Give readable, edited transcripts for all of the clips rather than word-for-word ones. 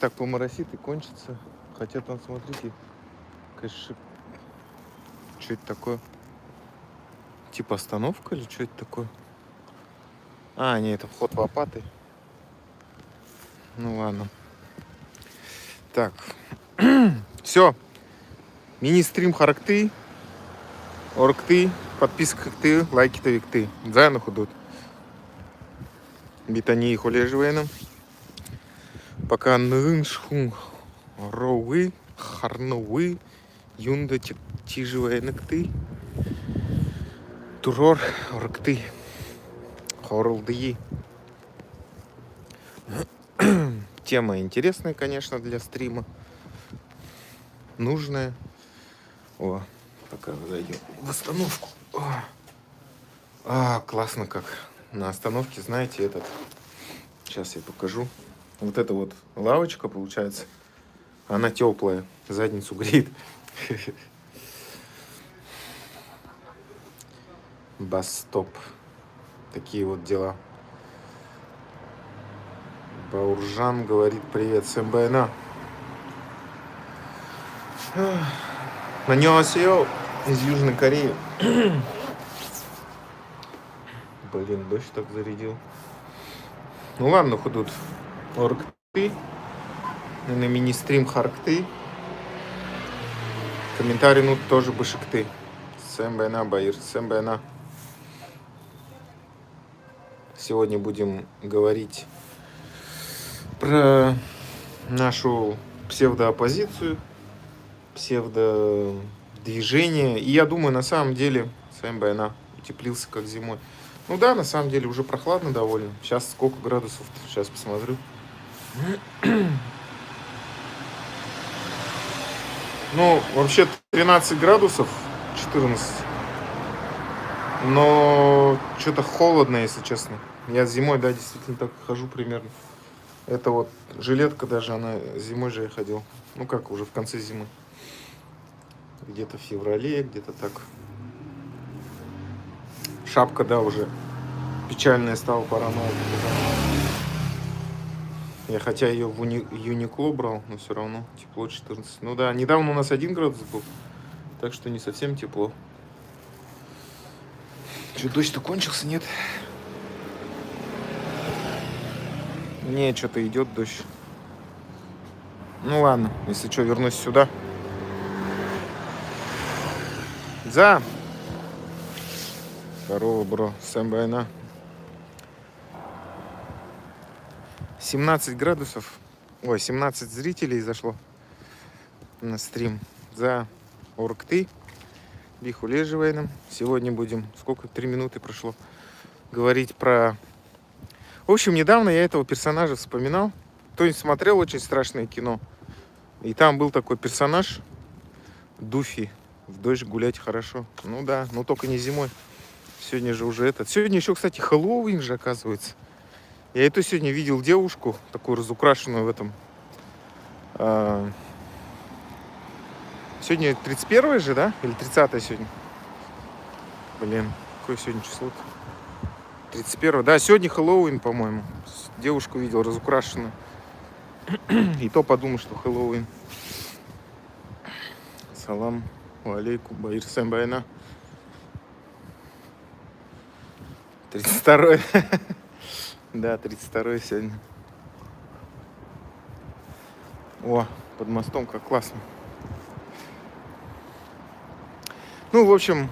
Так поморосит и кончится. Хотя там, смотрите, конечно, что это такое? Типа остановка или что это такое? А, нет, это вход в Апаты. Ну ладно. Так. Все. Мини-стрим Характы. Оркты. Подписка ты. Лайки то викты. Зайну худут. Битани холежвеном. Пока ныншхун роуы. Харновы. Юнда тижвенок ты. Турор оркты. Хорлдыи. Тема интересная, конечно, для стрима. Нужная. О, пока зайдем в остановку. Классно как. На остановке, знаете, этот. Сейчас я покажу. Вот эта вот лавочка, получается. Она теплая. Задницу греет. Бас-стоп. Такие вот дела. Бауржан говорит привет с МБНА. Аньонхасео из Южной Кореи. Блин, дождь так зарядил. Ну ладно, худут. Оркты. На мини-стрим Харкты. Комментарий, ну тоже бышекты. Сэмбэна, Баир, Сэмбэна. Сегодня будем говорить про нашу псевдооппозицию, псевдодвижение. И я думаю, на самом деле, Сэмбэна утеплился как зимой. Ну да, на самом деле уже прохладно довольно. Сейчас сколько градусов? Сейчас посмотрю. Ну, вообще 13 градусов, 14. Но что-то холодно, если честно. Я зимой, да, действительно так хожу примерно. Это вот жилетка даже, она зимой же я ходил. Ну как, уже в конце зимы. Где-то в феврале, где-то так. Шапка, да, уже печальная стала, пора новая. Я хотя ее в Юникло брал, но все равно тепло 14. Ну да, недавно у нас 1 градус был, так что не совсем тепло. Что, дождь-то кончился, нет? Не, что-то идет дождь. Ну ладно, если что, вернусь сюда. За! Здорово, бро, Сэмбайна. 17 градусов. Ой, 17 зрителей зашло на стрим за Оркты. Бихулеживаем. Сегодня будем, сколько, 3 минуты прошло, говорить про... В общем, недавно я этого персонажа вспоминал. Кто-нибудь смотрел очень страшное кино? И там был такой персонаж Дуфи. В дождь гулять хорошо. Ну да, но только не зимой. Сегодня же уже этот. Сегодня еще, кстати, Хэллоуин же, оказывается. Я эту сегодня видел девушку, такую разукрашенную в этом. Сегодня 31 же, да? Или 30 сегодня? Блин, какое сегодня число-то? 31. Да, сегодня Хэллоуин, по-моему. Девушку видел разукрашенную. И то подумал, что Хэллоуин. Салам алейкум, Баир Сэмбайна. 32. Да, 32 сегодня. О, под мостом как классно. Ну, в общем,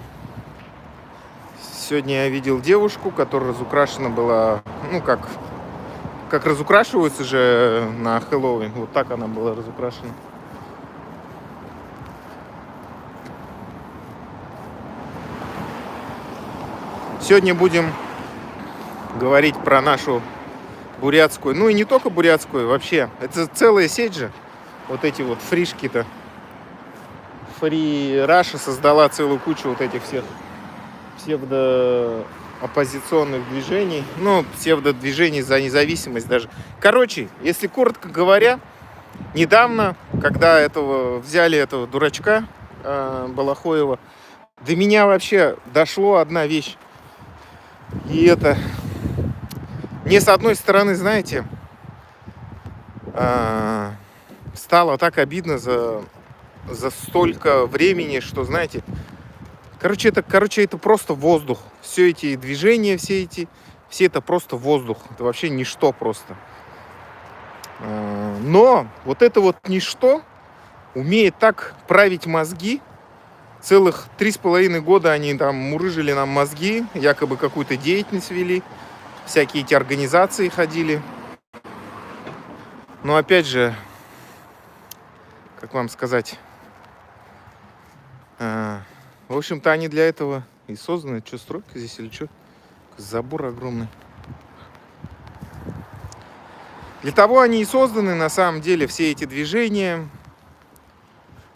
сегодня я видел девушку, которая разукрашена была, ну, как разукрашиваются же на Хэллоуин. Вот так она была разукрашена. Сегодня будем говорить про нашу бурятскую, ну и не только бурятскую, вообще. Это целая сеть же. Вот эти вот фришки-то. Фри Раша создала целую кучу вот этих всех псевдооппозиционных движений. Ну, псевдодвижений за независимость даже. Короче, если коротко говоря, недавно, когда взяли этого дурачка Балахоева, до меня вообще дошло одна вещь. И это... Мне, с одной стороны, знаете, стало так обидно за столько времени, что, знаете, короче, это просто воздух. Все эти движения, все это просто воздух. Это вообще ничто просто. Но вот это вот ничто умеет так править мозги. Целых 3,5 года они там мурыжили нам мозги, якобы какую-то деятельность вели, всякие эти организации ходили. Но опять же, как вам сказать, в общем-то, они для этого и созданы. Что, стройка здесь или что? Забор огромный. Для того они и созданы, на самом деле, все эти движения,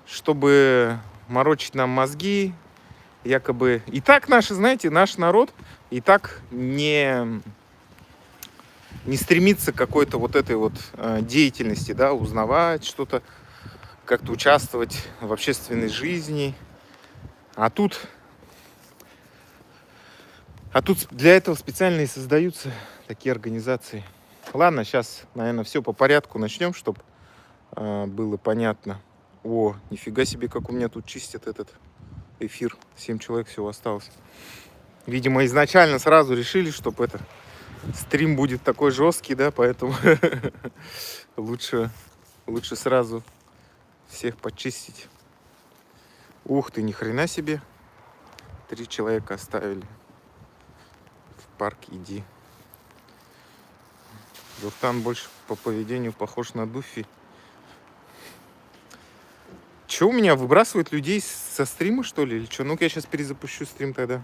чтобы морочить нам мозги, якобы. И так наши, знаете, наш народ и так не стремится к какой-то вот этой вот деятельности, да, узнавать что-то, как-то участвовать в общественной жизни. А тут для этого специально и создаются такие организации. Ладно, сейчас, наверное, все по порядку начнем, чтобы было понятно. О, нифига себе, как у меня тут чистят этот эфир. 7 человек всего осталось. Видимо, изначально сразу решили, чтобы стрим будет такой жесткий, да, поэтому лучше сразу всех почистить. Ух ты, ни хрена себе. 3 человека оставили. В парк иди. Дуртан больше по поведению похож на Дуфи. Че, у меня выбрасывают людей со стрима, что ли? Или что? Ну-ка, я сейчас перезапущу стрим тогда.